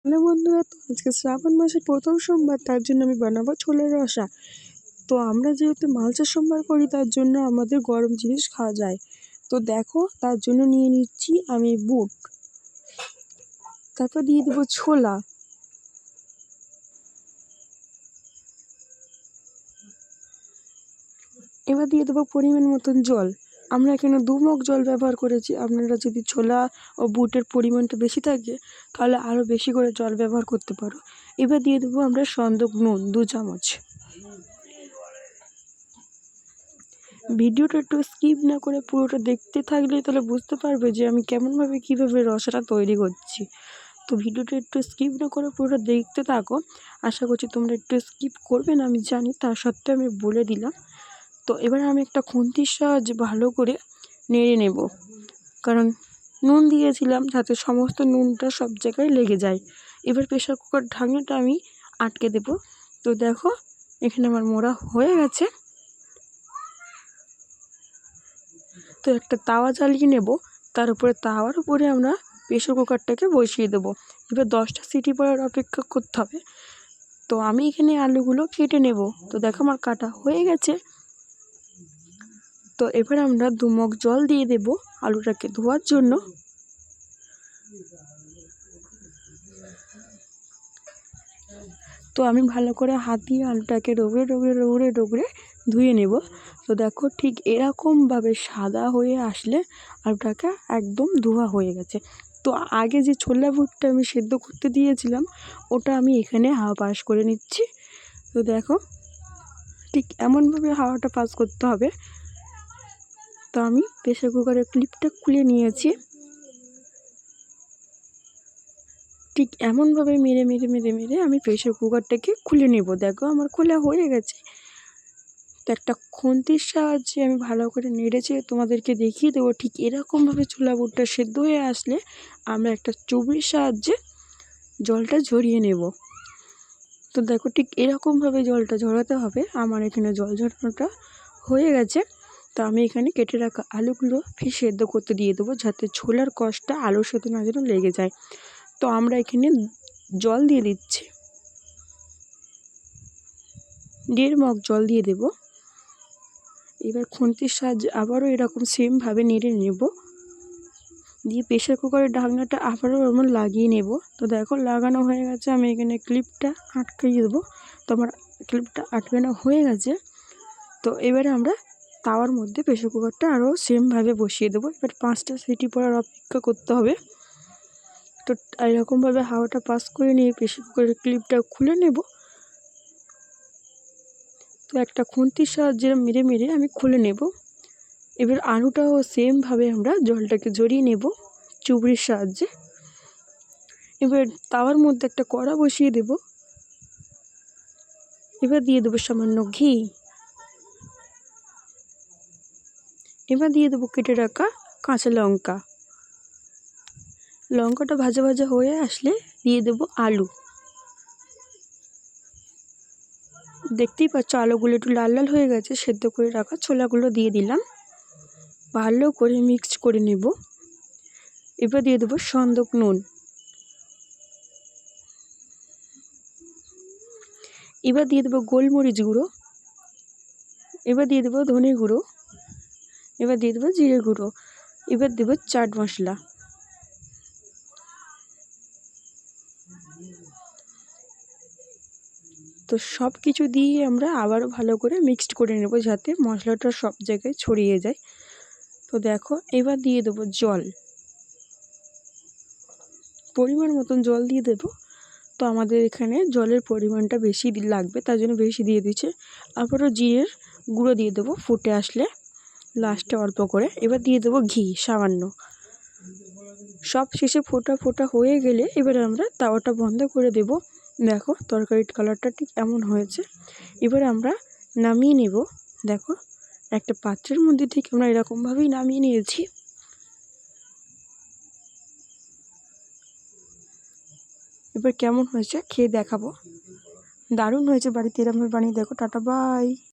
Hello বন্ধুরা, তো আজকে শ্রাবণ মাসের প্রথম সোমবার, তার জন্য আমি বানাবো ছোলের রসা। তো আমরা যেহেতু মালসা সোমবার করি, তার জন্য আমাদের গরম জিনিস খাওয়া যায়। তো দেখো, তার জন্য নিয়ে নিচ্ছি আমি বুট, তারপর দিয়ে দেবো ছোলা, এবার দিয়ে দেবো পরিমাণ মতন জল। আমরা এখানে 2 মগ জল ব্যবহার করেছি। আপনারা যদি ছোলা ও বুটের পরিমাণটা বেশি থাকে, তাহলে আরও বেশি করে জল ব্যবহার করতে পারো। এবার দিয়ে দেবো আমরা সন্দক নুন 2 চামচ। ভিডিওটা একটু স্কিপ না করে পুরোটা দেখতে থাকলে তাহলে বুঝতে পারবে যে আমি কীভাবে রসাটা তৈরি করছি। তো ভিডিওটা একটু স্কিপ না করে পুরোটা দেখতে থাকো। আশা করছি তোমরা একটু স্কিপ করবে না, আমি জানি, তা সত্ত্বেও আমি বলে দিলাম। তো এবার আমি একটা খুন্তির সাহায্যে ভালো করে নেড়ে নেব, কারণ নুন দিয়েছিলাম যাতে সমস্ত নুনটা সব জায়গায় লেগে যায়। এবার প্রেশার কুকার ঢাকনাটা আমি আটকে দেব। তো দেখো, এখানে আমার মোড়া হয়ে গেছে। তো একটা তাওয়া জ্বালিয়ে নেব, তার উপরে তাওয়ার উপরে আমরা প্রেশার কুকারটাকে বসিয়ে দেবো। এবার 10টা সিটি পড়ার অপেক্ষা করতে হবে। তো আমি এখানে আলুগুলো কেটে নেব। তো দেখো, আমার কাটা হয়ে গেছে। তো এবার আমরা 2 মগ জল দিয়ে দেব আলুটাকে ধোয়ার জন্য। তো আমি ভালো করে হাত দিয়ে আলুটাকে রগড়ে ধুয়ে নেব। তো দেখো, ঠিক এরকমভাবে সাদা হয়ে আসলে আলুটাকে একদম ধোয়া হয়ে গেছে। তো আগে যে ছোলা বুটটা আমি সেদ্ধ করতে দিয়েছিলাম, ওটা আমি এখানে হাওয়া পাস করে নিচ্ছি। তো দেখো, ঠিক এমনভাবে হাওয়াটা পাস করতে হবে। তো আমি প্রেসার কুকারের ক্লিপটা খুলে নিয়েছি। ঠিক এমনভাবে মেরে আমি প্রেসার কুকারটাকে খুলে নেব। দেখো, আমার খোলা হয়ে গেছে। তো একটা খুন্তির সাহায্যে আমি ভালো করে নেড়েচে তোমাদেরকে দেখিয়ে দেবো। ঠিক এরকমভাবে ছোলা বুটটা সেদ্ধ হয়ে আসলে আমরা একটা চুবড়ির সাহায্যে জলটা ঝরিয়ে নেব। তো দেখো, ঠিক এরকমভাবে জলটা ঝরাতে হবে। আমার এখানে জল ঝরানোটা হয়ে গেছে। তো আমি এখানে কেটে রাখা আলুগুলো ফের সেদ্ধ করতে দিয়ে দেবো, যাতে ছোলার কষটা আলুর সাথে না যেন লেগে যায়। তো আমরা এখানে জল দিয়ে দিচ্ছি, 1.5 মগ জল দিয়ে দেব। এবার খুন্তির সাহায্যে আবারও এরকম সেমভাবে নেড়ে নেব, দিয়ে প্রেশার কুকারের ঢাকনাটা আবারও এমন লাগিয়ে নেব। তো দেখো, লাগানো হয়ে গেছে। আমি এখানে ক্লিপটা আটকিয়ে দেবো। তো আমার ক্লিপটা আটকানো হয়ে গেছে। তো এবারে আমরা তাওয়ার মধ্যে প্রেশার কুকারটা আরও সেমভাবে বসিয়ে দেবো। এবার 5টা সিটি পড়ার অপেক্ষা করতে হবে। তো এরকমভাবে হাওয়াটা পাস করে নিয়ে প্রেশার কুকারের ক্লিপটা খুলে নেব। তো একটা খুন্তির সাহায্যে মেরে আমি খুলে নেব। এবার আলুটাও সেমভাবে আমরা জলটাকে ঝরিয়ে নেব চুবড়ির সাহায্যে। এবার তাওয়ার মধ্যে একটা কড়া বসিয়ে দেব। এবার দিয়ে দেবো সামান্য ঘি। এবার দিয়ে দেবো কেটে রাখা কাঁচা লঙ্কা। লঙ্কাটা ভাজা ভাজা হয়ে আসলে দিয়ে দেবো আলু। দেখতেই পাচ্ছ, আলুগুলো একটু লাল লাল হয়ে গেছে। সেদ্ধ করে রাখা ছোলাগুলো দিয়ে দিলাম, ভালো করে মিক্স করে নেব। এবার দিয়ে দেবো সন্দক নুন। এবার দিয়ে দেবো গোলমরিচ গুঁড়ো। এবার দিয়ে দেবো ধনে গুঁড়ো। এবার দিয়ে দেবো জিরে গুঁড়ো। এবার দেবো চাট মশলা। তো সব কিছু দিয়ে আমরা আবারও ভালো করে মিক্সড করে নেব, যাতে মশলাটা সব জায়গায় ছড়িয়ে যায়। তো দেখো, এবার দিয়ে দেবো জল, পরিমাণ মতন জল দিয়ে দেবো। তো আমাদের এখানে জলের পরিমাণটা বেশি লাগবে, তার জন্য বেশি দিয়ে দিচ্ছে। আবারও জিরের গুঁড়ো দিয়ে দেবো ফুটে আসলে, লাস্টে অল্প করে। এবার দিয়ে দেবো ঘি সামান্য। সব শেষে ফোটা হয়ে গেলে এবার আমরা তাওয়াটা বন্ধ করে দেব। দেখো, তরকারির কালারটা ঠিক এমন হয়েছে। এবার আমরা নামিয়ে নেব। দেখো, একটা পাত্রের মধ্যে ঠিক আমরা এরকমভাবেই নামিয়ে নিয়েছি। এবার কেমন হয়েছে খেয়ে দেখাবো। দারুণ হয়েছে, বাড়িতে এরকমভাবে বানিয়ে দেখো। Tata, by.